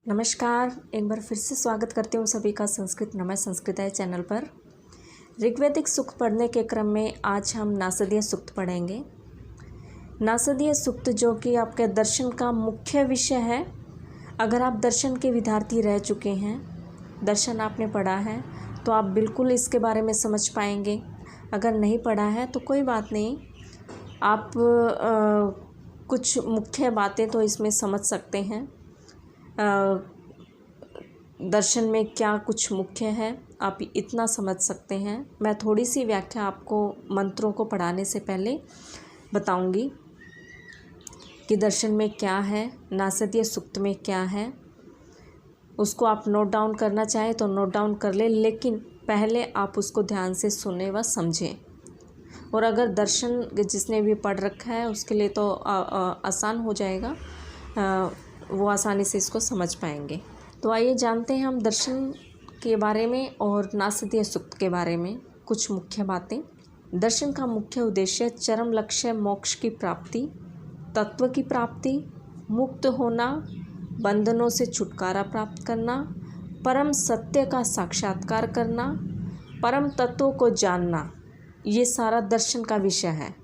नमस्कार, एक बार फिर से स्वागत करती हूँ सभी का संस्कृत नमः संस्कृताय चैनल पर। ऋग्वैदिक सूक्त पढ़ने के क्रम में आज हम नासदीय सूक्त पढ़ेंगे। नासदीय सूक्त जो कि आपके दर्शन का मुख्य विषय है। अगर आप दर्शन के विद्यार्थी रह चुके हैं, दर्शन आपने पढ़ा है, तो आप बिल्कुल इसके बारे में समझ पाएंगे। अगर नहीं पढ़ा है तो कोई बात नहीं, आप कुछ मुख्य बातें तो इसमें समझ सकते हैं। दर्शन में क्या कुछ मुख्य है, आप इतना समझ सकते हैं। मैं थोड़ी सी व्याख्या आपको मंत्रों को पढ़ाने से पहले बताऊंगी कि दर्शन में क्या है, नासदीय सूक्त में क्या है। उसको आप नोट डाउन करना चाहें तो नोट डाउन कर ले, लेकिन पहले आप उसको ध्यान से सुने व समझें। और अगर दर्शन जिसने भी पढ़ रखा है उसके लिए तो आसान हो जाएगा, वो आसानी से इसको समझ पाएंगे। तो आइए जानते हैं हम दर्शन के बारे में और नासदीय सूक्त के बारे में कुछ मुख्य बातें। दर्शन का मुख्य उद्देश्य चरम लक्ष्य मोक्ष की प्राप्ति, तत्व की प्राप्ति, मुक्त होना, बंधनों से छुटकारा प्राप्त करना, परम सत्य का साक्षात्कार करना, परम तत्वों को जानना, ये सारा दर्शन का विषय है।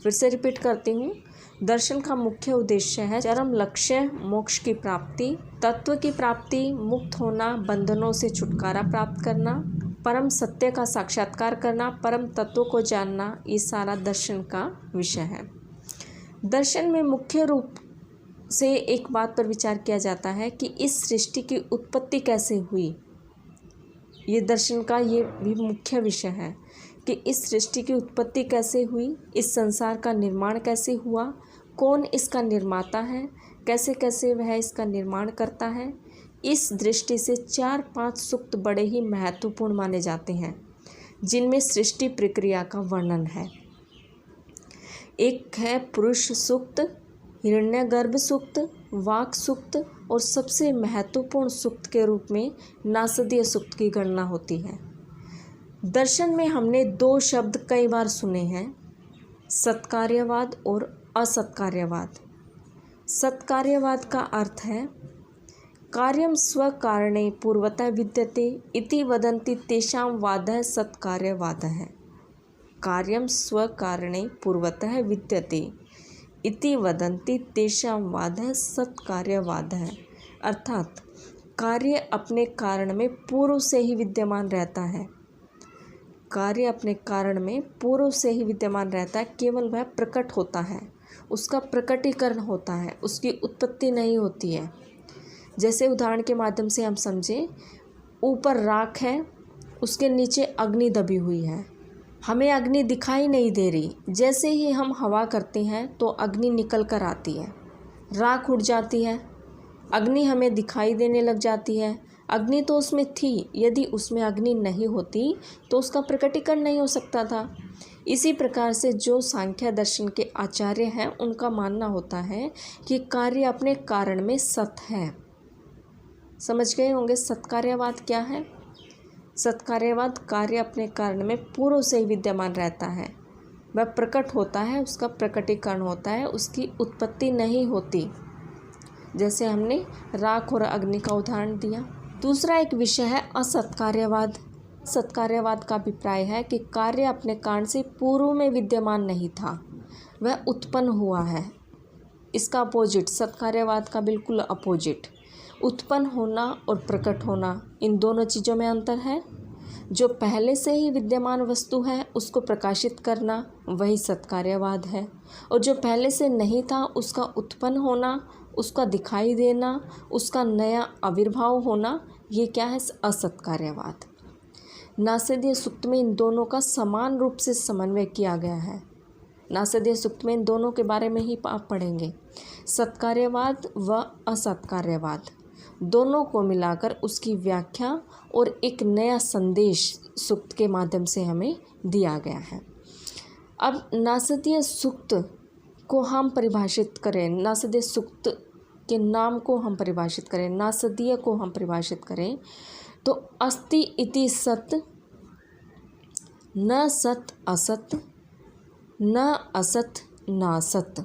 फिर से रिपीट करती हूँ, दर्शन का मुख्य उद्देश्य है चरम लक्ष्य मोक्ष की प्राप्ति, तत्व की प्राप्ति, मुक्त होना, बंधनों से छुटकारा प्राप्त करना, परम सत्य का साक्षात्कार करना, परम तत्व को जानना, ये सारा दर्शन का विषय है। दर्शन में मुख्य रूप से एक बात पर विचार किया जाता है कि इस सृष्टि की उत्पत्ति कैसे हुई। ये दर्शन का ये भी मुख्य विषय है कि इस सृष्टि की उत्पत्ति कैसे हुई, इस संसार का निर्माण कैसे हुआ, कौन इसका निर्माता है, कैसे कैसे वह इसका निर्माण करता है। इस दृष्टि से 4-5 सूक्त बड़े ही महत्वपूर्ण माने जाते हैं, जिनमें सृष्टि प्रक्रिया का वर्णन है। एक है पुरुष सूक्त, हिरण्यगर्भ सूक्त, वाक सूक्त और सबसे महत्वपूर्ण सूक्त के रूप में नासदीय सूक्त की गणना होती है। दर्शन में हमने 2 शब्द कई बार सुने हैं, सत्कार्यवाद और असत्कार्यवाद। सत्कार्यवाद का अर्थ है कार्यं स्वकारणे पूर्वतः विद्यते इति वदन्ति तेषां वादः सत्कार्यवादः। कार्यं स्वकारणे पूर्वतः विद्यते इति वदन्ति तेषां वादः सत्कार्यवादः। अर्थात कार्य अपने कारण में पूर्व से ही विद्यमान रहता है। कार्य अपने कारण में पूर्व से ही विद्यमान रहता है, केवल वह प्रकट होता है, उसका प्रकटीकरण होता है, उसकी उत्पत्ति नहीं होती है। जैसे उदाहरण के माध्यम से हम समझें, ऊपर राख है, उसके नीचे अग्नि दबी हुई है, हमें अग्नि दिखाई नहीं दे रही। जैसे ही हम हवा करते हैं तो अग्नि निकल कर आती है, राख उड़ जाती है, अग्नि हमें दिखाई देने लग जाती है। अग्नि तो उसमें थी, यदि उसमें अग्नि नहीं होती तो उसका प्रकटीकरण नहीं हो सकता था। इसी प्रकार से जो सांख्य दर्शन के आचार्य हैं, उनका मानना होता है कि कार्य अपने कारण में सत है। समझ गए होंगे सत्कार्यवाद क्या है। सत्कार्यवाद कार्य अपने कारण में पूर्व से ही विद्यमान रहता है, वह प्रकट होता है, उसका प्रकटीकरण होता है, उसकी उत्पत्ति नहीं होती। जैसे हमने राख और अग्नि का उदाहरण दिया। दूसरा एक विषय है असत्कार्यवाद। सत्कार्यवाद का अभिप्राय है कि कार्य अपने कारण से पूर्व में विद्यमान नहीं था, वह उत्पन्न हुआ है। इसका अपोजिट, सत्कार्यवाद का बिल्कुल अपोजिट, उत्पन्न होना और प्रकट होना, इन दोनों चीज़ों में अंतर है। जो पहले से ही विद्यमान वस्तु है उसको प्रकाशित करना, वही सत्कार्यवाद है। और जो पहले से नहीं था उसका उत्पन्न होना, उसका दिखाई देना, उसका नया आविर्भाव होना, ये क्या है, असत्कार्यवाद। नासदीय सूक्त में इन दोनों का समान रूप से समन्वय किया गया है। नासदीय सूक्त में इन दोनों के बारे में ही आप पढ़ेंगे, सत्कार्यवाद व असत्कार्यवाद, दोनों को मिलाकर उसकी व्याख्या और एक नया संदेश सूक्त के माध्यम से हमें दिया गया है। अब नासदीय सूक्त को हम परिभाषित करें, नासदीय सूक्त के नाम को हम परिभाषित करें, नासदीय को हम परिभाषित करें तो अस्ति इति सत, न सत असत, न असत नासत,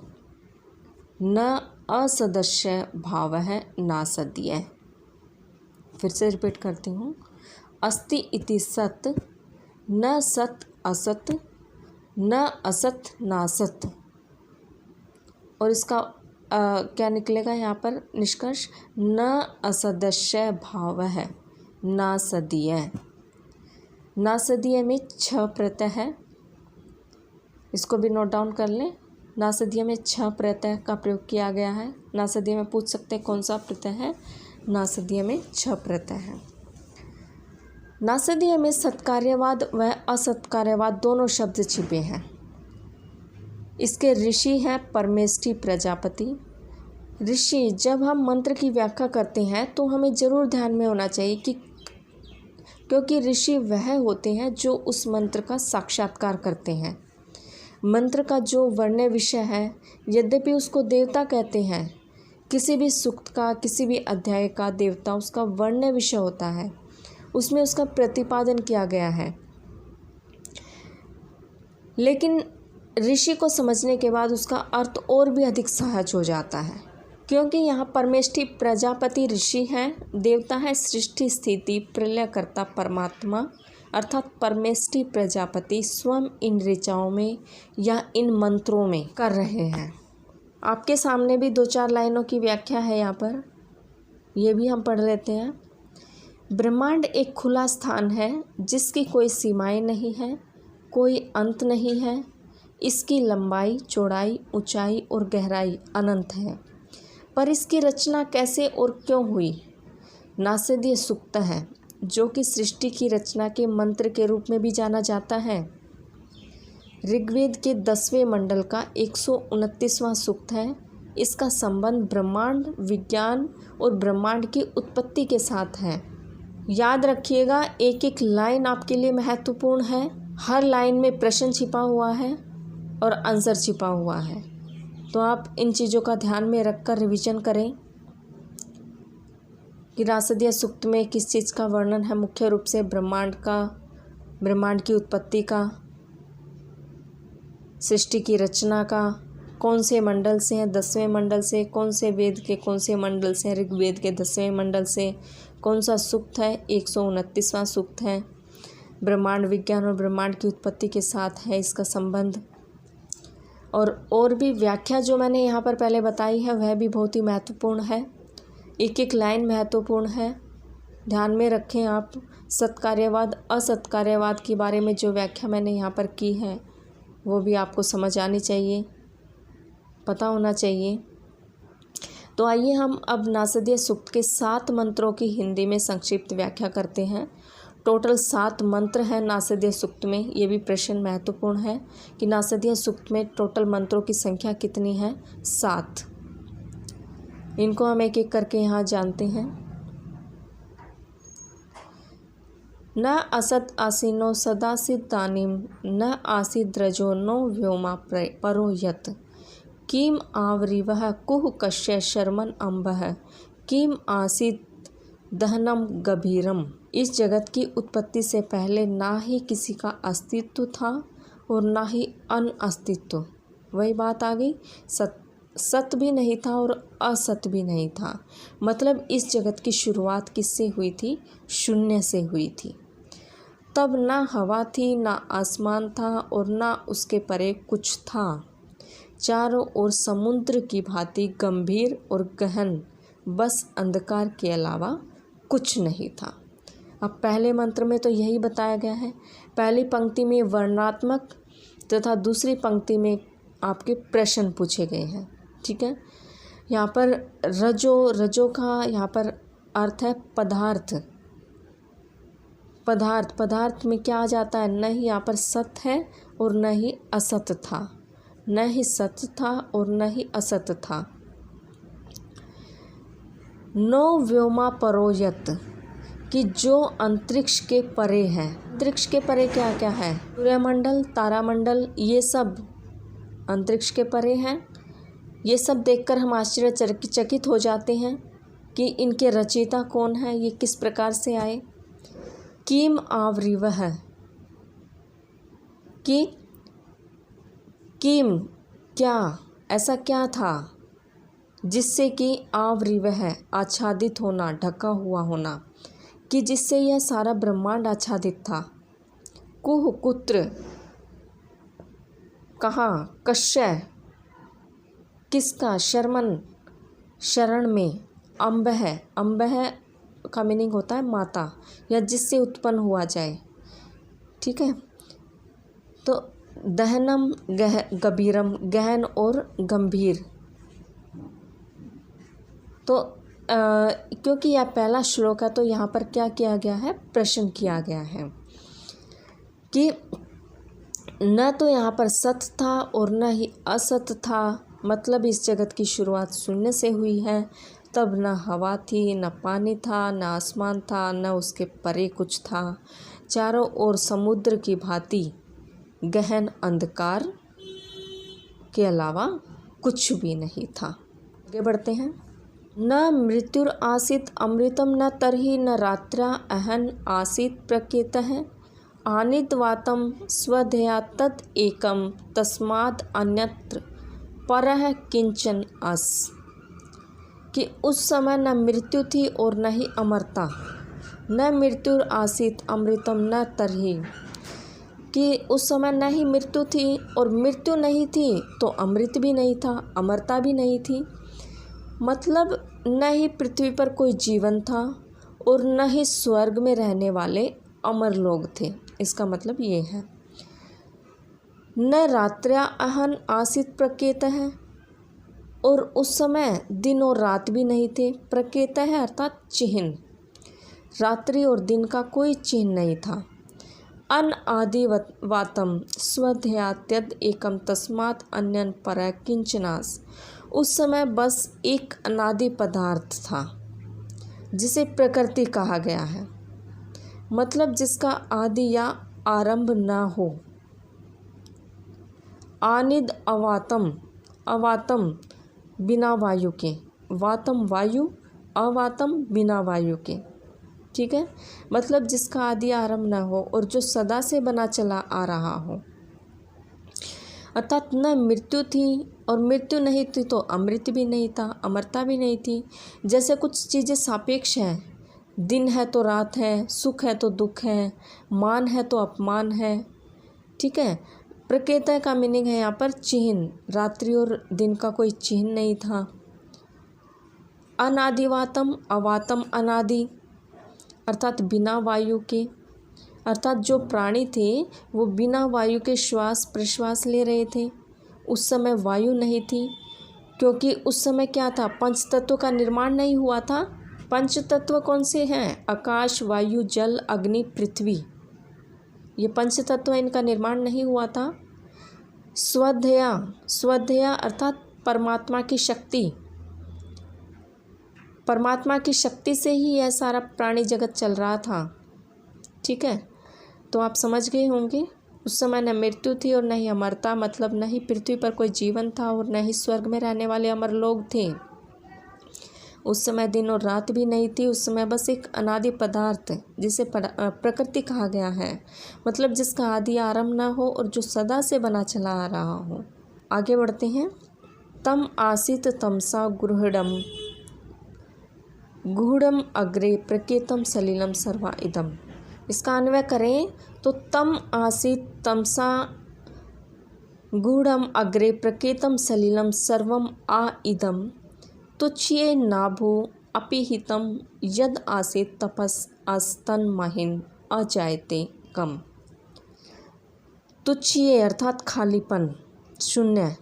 न असदस्य भावः नासदीय। फिर से रिपीट करती हूँ। अस्ति इति सत्, न सत् असत्, न असत् नासत्। और इसका क्या निकलेगा यहाँ पर निष्कर्ष? न असदस्य भावः नासदीय। नासदीय में छ प्रत्यय है, इसको भी नोट डाउन कर लें। नासदीय में छ प्रत्यय का प्रयोग किया गया है। नासदीय में पूछ सकते हैं कौन सा प्रत्यय है? नासदीय में छ प्रत्यय है। नासदीय में सत्कार्यवाद व असत्कार्यवाद दोनों शब्द छिपे हैं। इसके ऋषि हैं परमेष्ठी प्रजापति। ऋषि, जब हम मंत्र की व्याख्या करते हैं तो हमें ज़रूर ध्यान में होना चाहिए कि क्योंकि ऋषि वह होते हैं जो उस मंत्र का साक्षात्कार करते हैं। मंत्र का जो वर्ण्य विषय है, यद्यपि उसको देवता कहते हैं, किसी भी सूक्त का, किसी भी अध्याय का देवता उसका वर्ण्य विषय होता है, उसमें उसका प्रतिपादन किया गया है। लेकिन ऋषि को समझने के बाद उसका अर्थ और भी अधिक सहज हो जाता है, क्योंकि यहाँ परमेष्ठी प्रजापति ऋषि हैं, देवता है सृष्टि स्थिति प्रलयकर्ता परमात्मा, अर्थात परमेष्ठी प्रजापति स्वयं इन ऋचाओं में या इन मंत्रों में कर रहे हैं। आपके सामने भी 2-4 लाइनों की व्याख्या है यहाँ पर, ये भी हम पढ़ लेते हैं। ब्रह्मांड एक खुला स्थान है जिसकी कोई सीमाएं नहीं है, कोई अंत नहीं है। इसकी लंबाई, चौड़ाई, ऊंचाई और गहराई अनंत है, पर इसकी रचना कैसे और क्यों हुई? नासदीय सूक्त है, जो कि सृष्टि की रचना के मंत्र के रूप में भी जाना जाता है। ऋग्वेद के 10वें मंडल का 129वां सूक्त है। इसका संबंध ब्रह्मांड, विज्ञान और ब्रह्मांड की उत्पत्ति के साथ है। याद रखिएगा, एक एक लाइन आपके लिए महत्वपूर्ण है। हर लाइन में प्रश्न छिपा हुआ है और आंसर छिपा हुआ है, तो आप इन चीज़ों का ध्यान में रखकर रिवीजन करें कि नासदीय सूक्त में किस चीज़ का वर्णन है। मुख्य रूप से ब्रह्मांड का, ब्रह्मांड की उत्पत्ति का, सृष्टि की रचना का, कौन से मंडल से हैं, 10वें मंडल से, कौन से वेद के कौन से मंडल से, ऋग्वेद के 10वें मंडल से, कौन सा सूक्त है, 129वां सूक्त है। ब्रह्मांड, विज्ञान और ब्रह्मांड की उत्पत्ति के साथ है इसका संबंध। और भी व्याख्या जो मैंने यहाँ पर पहले बताई है वह भी बहुत ही महत्वपूर्ण है। एक एक लाइन महत्वपूर्ण है, ध्यान में रखें आप। सत्कार्यवाद, असत्कार्यवाद के बारे में जो व्याख्या मैंने यहाँ पर की है वो भी आपको समझ आनी चाहिए, पता होना चाहिए। तो आइए हम अब नासदीय सूक्त के 7 मंत्रों की हिंदी में संक्षिप्त व्याख्या करते हैं। टोटल 7 मंत्र हैं नासदीय सूक्त में। ये भी प्रश्न महत्वपूर्ण है कि नासदीय सूक्त में टोटल मंत्रों की संख्या कितनी है? 7। इनको हम एक एक करके यहाँ जानते हैं। न असत आसीनो सदासित तानिम, न आसीद रजो नो व्योमा परो यत, किम आवरिवः कुह कश्य शर्मन अम्बः, किम आसीत दहनम गभीरम। इस जगत की उत्पत्ति से पहले ना ही किसी का अस्तित्व था और ना ही अनअस्तित्व। वही बात आ गई, सत भी नहीं था और असत भी नहीं था। मतलब इस जगत की शुरुआत किससे हुई थी? शून्य से हुई थी। तब ना हवा थी, ना आसमान था और ना उसके परे कुछ था। चारों ओर समुद्र की भांति गंभीर और गहन, बस अंधकार के अलावा कुछ नहीं था। अब पहले मंत्र में तो यही बताया गया है। पहली पंक्ति में वर्णनात्मक तथा दूसरी पंक्ति में आपके प्रश्न पूछे गए हैं। ठीक है, यहाँ पर रजो का यहाँ पर अर्थ है पदार्थ। पदार्थ में क्या आ जाता है? न ही यहाँ पर सत है और न ही असत था, न ही सत था और न ही असत था। नो व्योमा परोयत, कि जो अंतरिक्ष के परे है। अंतरिक्ष के परे क्या क्या है? सूर्यमंडल, तारामंडल, ये सब अंतरिक्ष के परे हैं। ये सब देखकर हम आश्चर्यचकित हो जाते हैं कि इनके रचयिता कौन है, ये किस प्रकार से आए। किम आवरिवः, कि किम क्या, ऐसा क्या था, जिससे कि आवृव है आच्छादित होना, ढका हुआ होना, कि जिससे यह सारा ब्रह्मांड आच्छादित था। कुह कुत्र, कहाँ, कश्य, किसका, शर्मन, शरण में, अम्ब है, अम्ब है का मीनिंग होता है माता या जिससे उत्पन्न हुआ जाए, ठीक है। तो दहनम, गंभीरम, गहन और गंभीर। तो क्योंकि यह पहला श्लोक है तो यहाँ पर क्या किया गया है, प्रश्न किया गया है कि न तो यहाँ पर सत था और न ही असत था, मतलब इस जगत की शुरुआत शून्य से हुई है। तब न हवा थी, न पानी था, न आसमान था, न उसके परे कुछ था। चारों ओर समुद्र की भांति गहन अंधकार के अलावा कुछ भी नहीं था। आगे बढ़ते हैं। न मृत्युर आसीत अमृतम न तरहि न रात्रा अहन आसीत प्रकेतः आनिद्वातम स्वधया तद एकम तस्माद् अन्यत्र परः किंचन अस। कि उस समय न मृत्यु थी और न ही अमरता। न मृत्युर आसीत अमृतम न तरहि, कि उस समय न ही मृत्यु थी और मृत्यु नहीं थी तो अमृत भी नहीं था, अमरता भी नहीं थी। मतलब न ही पृथ्वी पर कोई जीवन था और न ही स्वर्ग में रहने वाले अमर लोग थे। इसका मतलब ये है। न रात्र्या अहन आसित प्रकेत है, और उस समय दिन और रात भी नहीं थे। प्रकेत है अर्थात चिन्ह, रात्रि और दिन का कोई चिन्ह नहीं था। अन आदिवातम स्वध्यात्यद एकम तस्मात् अन्यन पर किंचनास। उस समय बस एक अनादि पदार्थ था जिसे प्रकृति कहा गया है, मतलब जिसका आदि या आरंभ न हो। आनिद अवातम, अवातम बिना वायु के, वातम वायु, अवातम बिना वायु के, ठीक है। मतलब जिसका आदि आरंभ न हो और जो सदा से बना चला आ रहा हो। अर्थात न मृत्यु थी और मृत्यु नहीं थी तो अमृत भी नहीं था, अमरता भी नहीं थी। जैसे कुछ चीज़ें सापेक्ष हैं, दिन है तो रात है, सुख है तो दुख है, मान है तो अपमान है, ठीक है। प्रकेतः का मीनिंग है यहाँ पर चिन्ह, रात्रि और दिन का कोई चिन्ह नहीं था। अनादिवातम, अवातम अनादि, अर्थात बिना वायु के, अर्थात जो प्राणी थे वो बिना वायु के श्वास प्रश्वास ले रहे थे। उस समय वायु नहीं थी, क्योंकि उस समय क्या था, पंच तत्वों का निर्माण नहीं हुआ था। पंच तत्व कौन से हैं, आकाश, वायु, जल, अग्नि, पृथ्वी, ये पंच तत्व, इनका निर्माण नहीं हुआ था। स्वधया, स्वधया अर्थात परमात्मा की शक्ति, परमात्मा की शक्ति से ही यह सारा प्राणी जगत चल रहा था, ठीक है। तो आप समझ गए होंगे। उस समय न मृत्यु थी और न ही अमरता, मतलब न ही पृथ्वी पर कोई जीवन था और न ही स्वर्ग में रहने वाले अमर लोग थे। उस समय दिन और रात भी नहीं थी। उस समय बस एक अनादि पदार्थ जिसे प्रकृति कहा गया है, मतलब जिसका आदि आरंभ ना हो और जो सदा से बना चला आ रहा हो। आगे बढ़ते हैं। तम आसित तमसा गूढ़म, गूढ़म अग्रे प्रकेतम सलिलम सर्वा इदम। इसका अन्वय करें तो तम आसीत तमसा गूढ़म अग्रे प्रकेतम सलिलम सर्वम आ इदम तुच्छ्ये नाभो अपिहितम यद आसीत तपस आस्तन महिन अजायते कम। तुच्छ्ये अर्थात खालीपन, शून्य,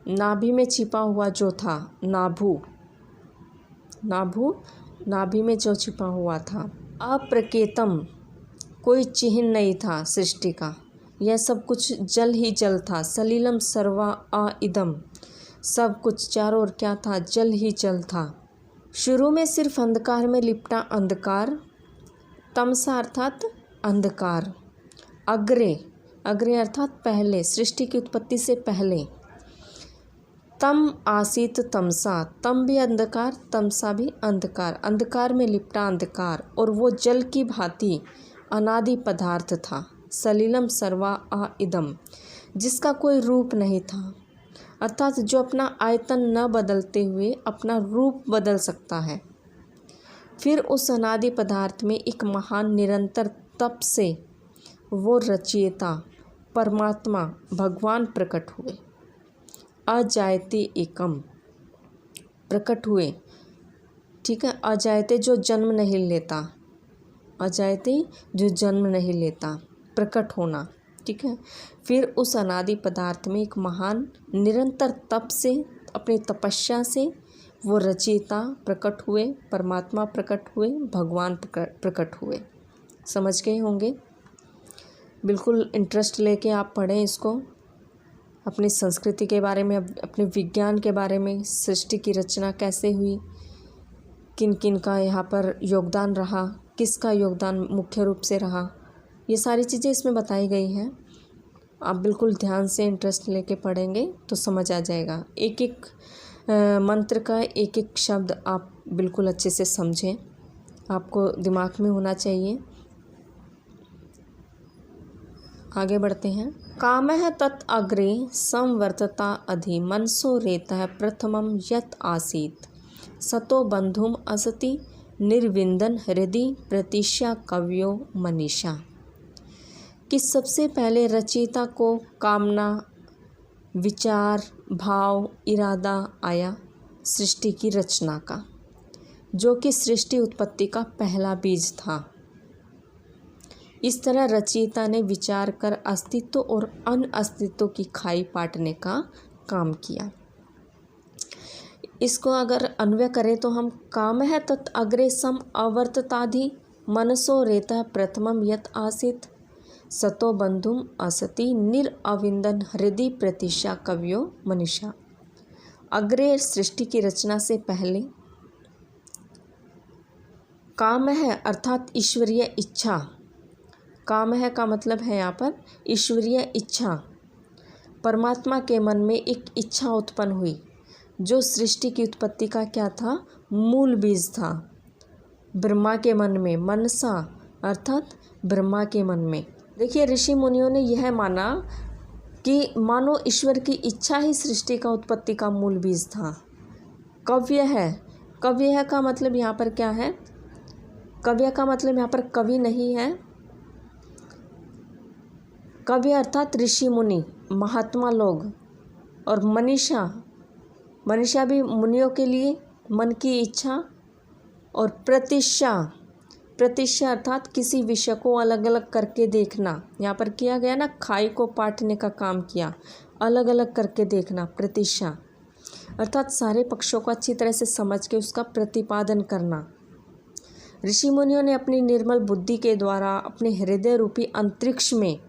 नाभि में छिपा हुआ जो था, नाभु, नाभु नाभि में जो छिपा हुआ था। अप्रकेतम कोई चिन्ह नहीं था सृष्टि का, यह सब कुछ जल ही जल था। सलिलम सर्वा आ इदम, सब कुछ चारों ओर क्या था, जल ही जल था। शुरू में सिर्फ अंधकार में लिपटा अंधकार, तमसा अर्थात अंधकार, अग्रे, अग्रे अर्थात पहले, सृष्टि की उत्पत्ति से पहले। तम आसीत तमसा, तम भी अंधकार, तमसा भी अंधकार, अंधकार में लिपटा अंधकार, और वो जल की भांति अनादि पदार्थ था। सलिलम सर्वा आ इदम, जिसका कोई रूप नहीं था। अर्थात जो अपना आयतन न बदलते हुए अपना रूप बदल सकता है। फिर उस अनादि पदार्थ में एक महान निरंतर तप से वो रचयिता परमात्मा भगवान प्रकट हुए। अजायते एकम प्रकट हुए, ठीक है। अजायते जो जन्म नहीं लेता, अजायते जो जन्म नहीं लेता, प्रकट होना, ठीक है। फिर उस अनादि पदार्थ में एक महान निरंतर तप से, अपनी तपस्या से वो रचयिता प्रकट हुए, परमात्मा प्रकट हुए, भगवान प्रकट हुए। समझ गए होंगे। बिल्कुल इंटरेस्ट लेके आप पढ़ें इसको, अपनी संस्कृति के बारे में, अपने विज्ञान के बारे में, सृष्टि की रचना कैसे हुई, किन किन का यहाँ पर योगदान रहा, किसका योगदान मुख्य रूप से रहा, ये सारी चीज़ें इसमें बताई गई हैं। आप बिल्कुल ध्यान से इंटरेस्ट लेके पढ़ेंगे तो समझ आ जाएगा। एक एक मंत्र का एक एक शब्द आप बिल्कुल अच्छे से समझें, आपको दिमाग में होना चाहिए। आगे बढ़ते हैं। कामः तत् अग्रे संवर्तता अधि मनसो रेतः प्रथमं यत् आसीत् सतो बंधुम असति निर्विंदन हृदि प्रतीक्षा कव्यो मनीषा। कि सबसे पहले रचयिता को कामना, विचार, भाव, इरादा आया सृष्टि की रचना का, जो कि सृष्टि उत्पत्ति का पहला बीज था। इस तरह रचयिता ने विचार कर अस्तित्व और अनअस्तित्व की खाई पाटने का काम किया। इसको अगर अन्वय करें तो हम कामः तत् अग्रे सम अवर्तताधि मनसो रेतः प्रथमं यत् आसीत् सतो बंधुम असति निरअविंदन हृदय प्रतीक्षा कव्यो मनीषा। अग्रे सृष्टि की रचना से पहले काम है अर्थात ईश्वरीय इच्छा, काम है का मतलब है यहाँ पर ईश्वरीय इच्छा। परमात्मा के मन में एक इच्छा उत्पन्न हुई जो सृष्टि की उत्पत्ति का क्या था, मूल बीज था। ब्रह्मा के मन में, मनसा अर्थात ब्रह्मा के मन में। देखिए ऋषि मुनियों ने यह माना कि मानो ईश्वर की इच्छा ही सृष्टि का उत्पत्ति का मूल बीज था। कव्य है, कव्य है का मतलब यहाँ पर क्या है, कव्य का मतलब यहाँ पर कवि नहीं है। कवि अर्थात ऋषि मुनि, महात्मा लोग, और मनीषा, मनीषा भी मुनियों के लिए मन की इच्छा। और प्रतीक्षा, प्रतीक्षा अर्थात किसी विषय को अलग अलग करके देखना। यहाँ पर किया गया ना, खाई को पाटने का काम किया, अलग अलग करके देखना। प्रतीक्षा अर्थात सारे पक्षों को अच्छी तरह से समझ के उसका प्रतिपादन करना। ऋषि मुनियों ने अपनी निर्मल बुद्धि के द्वारा अपने हृदय रूपी अंतरिक्ष में,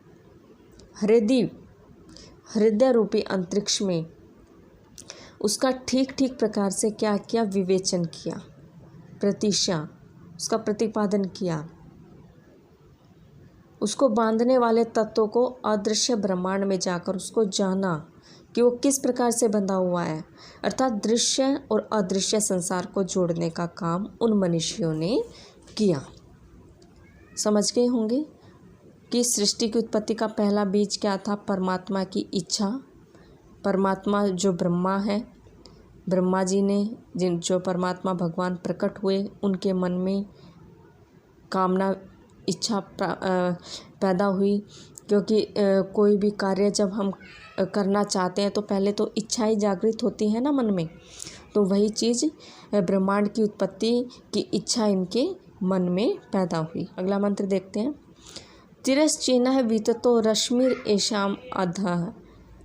हृदय रूपी अंतरिक्ष में उसका ठीक ठीक प्रकार से क्या किया, विवेचन किया, प्रतीक्षा, उसका प्रतिपादन किया। उसको बांधने वाले तत्वों को अदृश्य ब्रह्मांड में जाकर उसको जाना कि वो किस प्रकार से बंधा हुआ है, अर्थात दृश्य और अदृश्य संसार को जोड़ने का काम उन मनुष्यों ने किया। समझ गए होंगे कि सृष्टि की उत्पत्ति का पहला बीज क्या था, परमात्मा की इच्छा। परमात्मा जो ब्रह्मा है, ब्रह्मा जी ने जो परमात्मा भगवान प्रकट हुए, उनके मन में कामना, इच्छा पैदा हुई। क्योंकि कोई भी कार्य जब हम करना चाहते हैं तो पहले तो इच्छा ही जागृत होती है ना मन में। तो वही चीज़ ब्रह्मांड की उत्पत्ति की इच्छा इनके मन में पैदा हुई। अगला मंत्र देखते हैं। तिरश्चिन्ह विततो रश्मिर एषाम अधः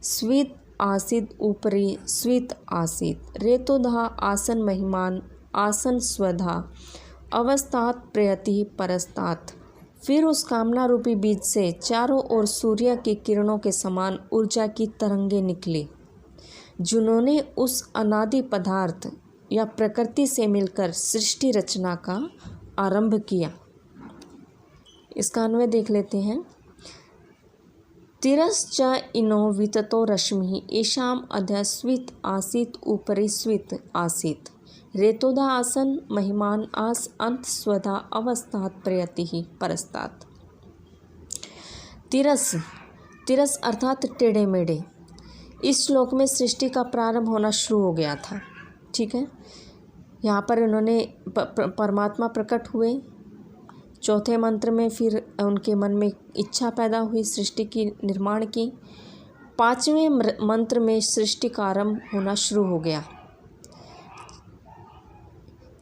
स्वीत आसीद ऊपरी स्वीत आसीत रेतोधा आसन महिमान आसन स्वधा अवस्थात प्रयति परस्तात। फिर उस कामना रूपी बीज से चारों ओर सूर्य की किरणों के समान ऊर्जा की तरंगें निकली, जिन्होंने उस अनादि पदार्थ या प्रकृति से मिलकर सृष्टि रचना का आरंभ किया। इसका अन्वय देख लेते हैं। तिरश्च इनो विततो रश्मि येषाम अधः स्वित आसीत ऊपरी स्वित आसीत रेतोधा आसन महिमान आस अंत स्वधा अवस्थात प्रयति परस्तात। तिरस, तिरस अर्थात टेढ़े मेढ़े, इस श्लोक में सृष्टि का प्रारंभ होना शुरू हो गया था। ठीक है, यहाँ पर उन्होंने परमात्मा प्रकट हुए। चौथे मंत्र में फिर उनके मन में इच्छा पैदा हुई सृष्टि की निर्माण की। पांचवें मंत्र में सृष्टि का आरंभ होना शुरू हो गया।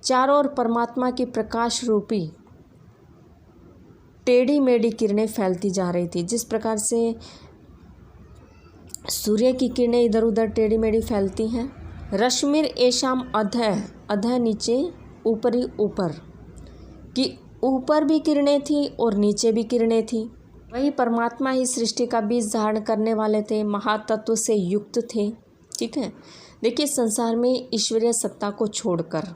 चारों ओर परमात्मा की प्रकाश रूपी टेढ़ी मेढ़ी किरणें फैलती जा रही थी। जिस प्रकार से सूर्य की किरणें इधर उधर टेढ़ी मेढ़ी फैलती हैं। रश्मिर एशाम अधः, अधः नीचे, ऊपर ही ऊपर, कि ऊपर भी किरणें थी और नीचे भी किरणें थी। वही परमात्मा ही सृष्टि का बीज धारण करने वाले थे, महातत्व से युक्त थे। ठीक है, देखिए संसार में ईश्वरीय सत्ता को छोड़कर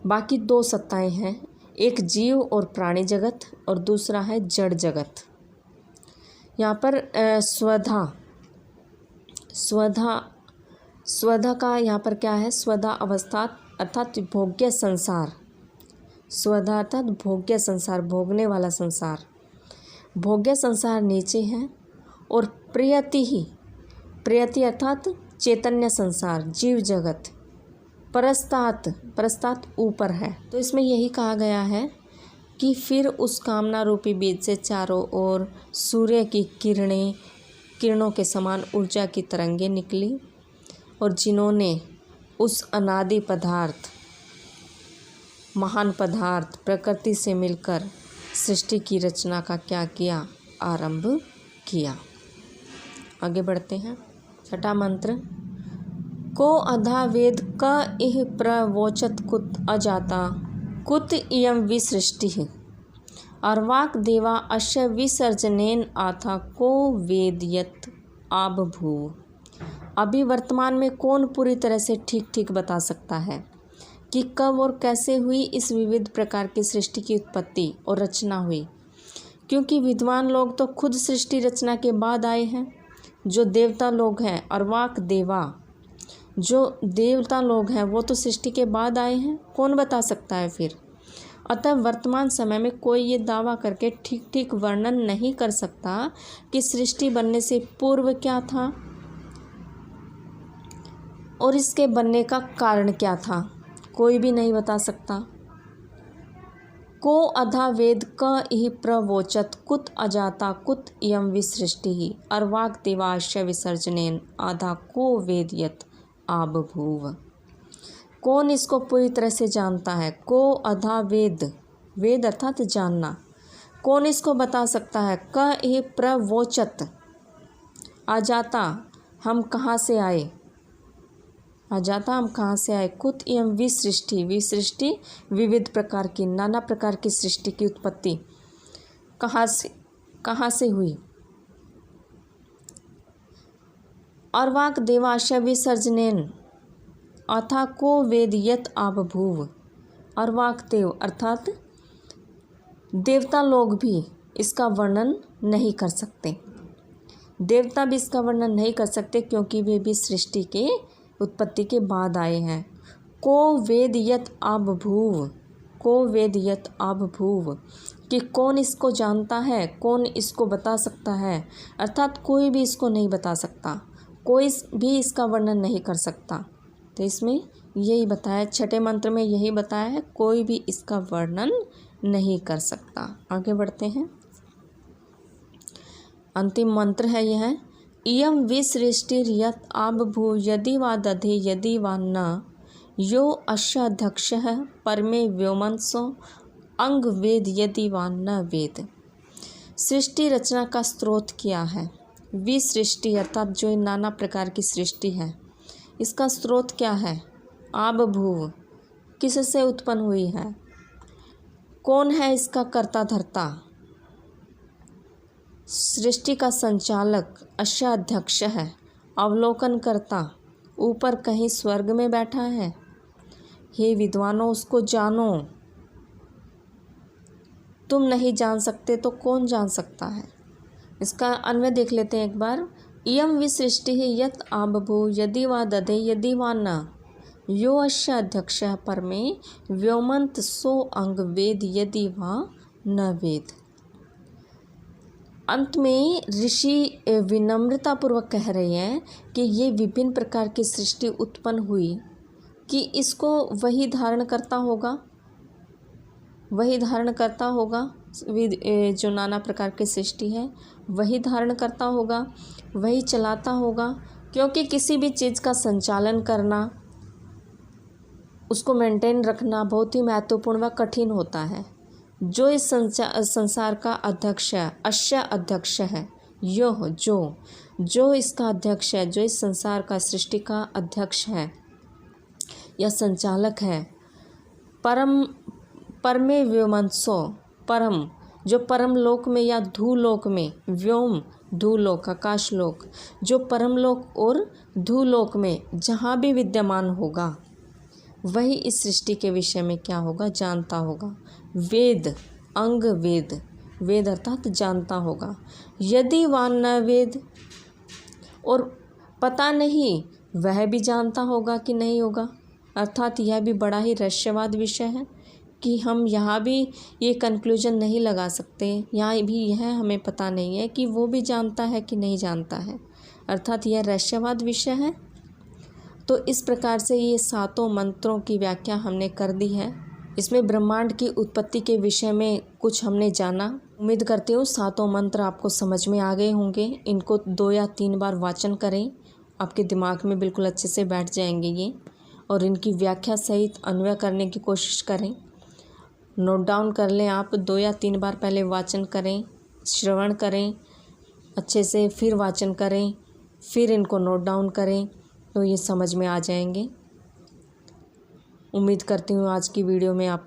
बाकी दो सत्ताएं हैं, एक जीव और प्राणी जगत और दूसरा है जड़ जगत। यहाँ पर स्वधा का यहाँ पर क्या है, स्वधा अवस्था अर्थात भोग्य संसार। स्वधा अर्थात भोग्य संसार, भोगने वाला संसार। भोग्य संसार नीचे है और प्रियति अर्थात चैतन्य संसार, जीव जगत परस्तात ऊपर है। तो इसमें यही कहा गया है कि फिर उस कामना रूपी बीज से चारों ओर सूर्य की किरणों के समान ऊर्जा की तरंगें निकली और जिन्होंने उस अनादि पदार्थ, महान पदार्थ प्रकृति से मिलकर सृष्टि की रचना का क्या किया, आरंभ किया। आगे बढ़ते हैं। छठा मंत्र। को अधा वेद क इह प्रवोचत कुत अजाता कुत इयं विसृष्टि अर्वाक देवा अश्य विसर्जनेन आथा को वेदयत आबभूव। अभी वर्तमान में कौन पूरी तरह से ठीक बता सकता है कि कब और कैसे हुई इस विविध प्रकार की सृष्टि की उत्पत्ति और रचना हुई, क्योंकि विद्वान लोग तो खुद सृष्टि रचना के बाद आए हैं। जो देवता लोग हैं, अर्वाक देवा, जो देवता लोग हैं वो तो सृष्टि के बाद आए हैं, कौन बता सकता है फिर। अतः वर्तमान समय में कोई ये दावा करके ठीक वर्णन नहीं कर सकता कि सृष्टि बनने से पूर्व क्या था और इसके बनने का कारण क्या था, कोई भी नहीं बता सकता। को अधा वेद क इह प्रवोचत कुत अजाता कुत इयं विसृष्टि अर्वाक देवाश्य विसर्जनेन आधा को वेदयत आबभूव। कौन इसको पूरी तरह से जानता है। को अधा वेद अर्थात जानना। कौन इसको बता सकता है। क इह प्रवोचत, अजाता हम कहाँ से आए, अजाता हम कहाँ से आए। कुत इयं विसृष्टि विविध प्रकार की, नाना प्रकार की सृष्टि की उत्पत्ति कहाँ से हुई। अर्वाक देवाशय विसर्जनेन अथा को वेदयत आबभूव। अर्वाक देव अर्थात देवता लोग भी इसका वर्णन नहीं कर सकते। देवता भी इसका वर्णन नहीं कर सकते क्योंकि वे भी सृष्टि के उत्पत्ति के बाद आए हैं। को वेदयत आबभूव, को वेदयत आबभूव कि कौन इसको जानता है, कौन इसको बता सकता है, अर्थात कोई भी इसको नहीं बता सकता, कोई भी इसका वर्णन नहीं कर सकता। तो इसमें यही बताया, छठे मंत्र में यही बताया है, कोई भी इसका वर्णन नहीं कर सकता। आगे बढ़ते हैं। अंतिम मंत्र है यह। इयं विसृष्टिर्यत् आबभूव यदि वा दधे यदि वा न यो अश्याध्यक्षः परमे व्योमंसो अंग वेद यदि वा न वेद। सृष्टि रचना का स्रोत क्या है। विसृष्टि अर्थात जो नाना प्रकार की सृष्टि है, इसका स्रोत क्या है। आबभूव किससे उत्पन्न हुई है, कौन है इसका कर्ता धर्ता। सृष्टि का संचालक अश्याध्यक्ष है, अवलोकन करता ऊपर कहीं स्वर्ग में बैठा है। हे विद्वानों, उसको जानो। तुम नहीं जान सकते तो कौन जान सकता है। इसका अन्वय देख लेते हैं एक बार। इयं विसृष्टि यत् आबभूव यदि वा दधे यदि वा न यो अश्याध्यक्षः परमे व्योमंत सो अंग वेद यदि वा न वेद। अंत में ऋषि विनम्रतापूर्वक कह रहे हैं कि ये विभिन्न प्रकार की सृष्टि उत्पन्न हुई कि इसको वही धारण करता होगा, जो नाना प्रकार की सृष्टि है वही धारण करता होगा, वही चलाता होगा, क्योंकि किसी भी चीज़ का संचालन करना, उसको मेंटेन रखना बहुत ही महत्वपूर्ण व कठिन होता है। जो इस संसार का अध्यक्ष है, अस्य अध्यक्ष है, यो जो इसका अध्यक्ष है, जो इस संसार का सृष्टि का अध्यक्ष है या संचालक है, परमे व्योमंसो, परम जो परम लोक में या धूलोक में, व्योम धूलोक आकाशलोक, जो परमलोक और धूलोक में जहाँ भी विद्यमान होगा वही इस सृष्टि के विषय में क्या होगा, जानता होगा। वेद अंग वेद अर्थात जानता होगा। यदि वान न वेद, और पता नहीं वह भी जानता होगा कि नहीं होगा। अर्थात यह भी बड़ा ही रहस्यवाद विषय है कि हम यहाँ भी ये कंक्लूजन नहीं लगा सकते, यहाँ भी यह हमें पता नहीं है कि वो भी जानता है कि नहीं जानता है। अर्थात यह रहस्यवाद विषय है। तो इस प्रकार से ये सातों मंत्रों की व्याख्या हमने कर दी है। इसमें ब्रह्मांड की उत्पत्ति के विषय में कुछ हमने जाना। उम्मीद करती हूँ सातों मंत्र आपको समझ में आ गए होंगे। इनको 2 या 3 बार वाचन करें, आपके दिमाग में बिल्कुल अच्छे से बैठ जाएंगे ये, और इनकी व्याख्या सहित अन्वय करने की कोशिश करें। नोट डाउन कर लें आप, 2 या 3 बार पहले वाचन करें, श्रवण करें अच्छे से, फिर वाचन करें, फिर इनको नोट डाउन करें, तो ये समझ में आ जाएंगे। उम्मीद करती हूँ आज की वीडियो में आप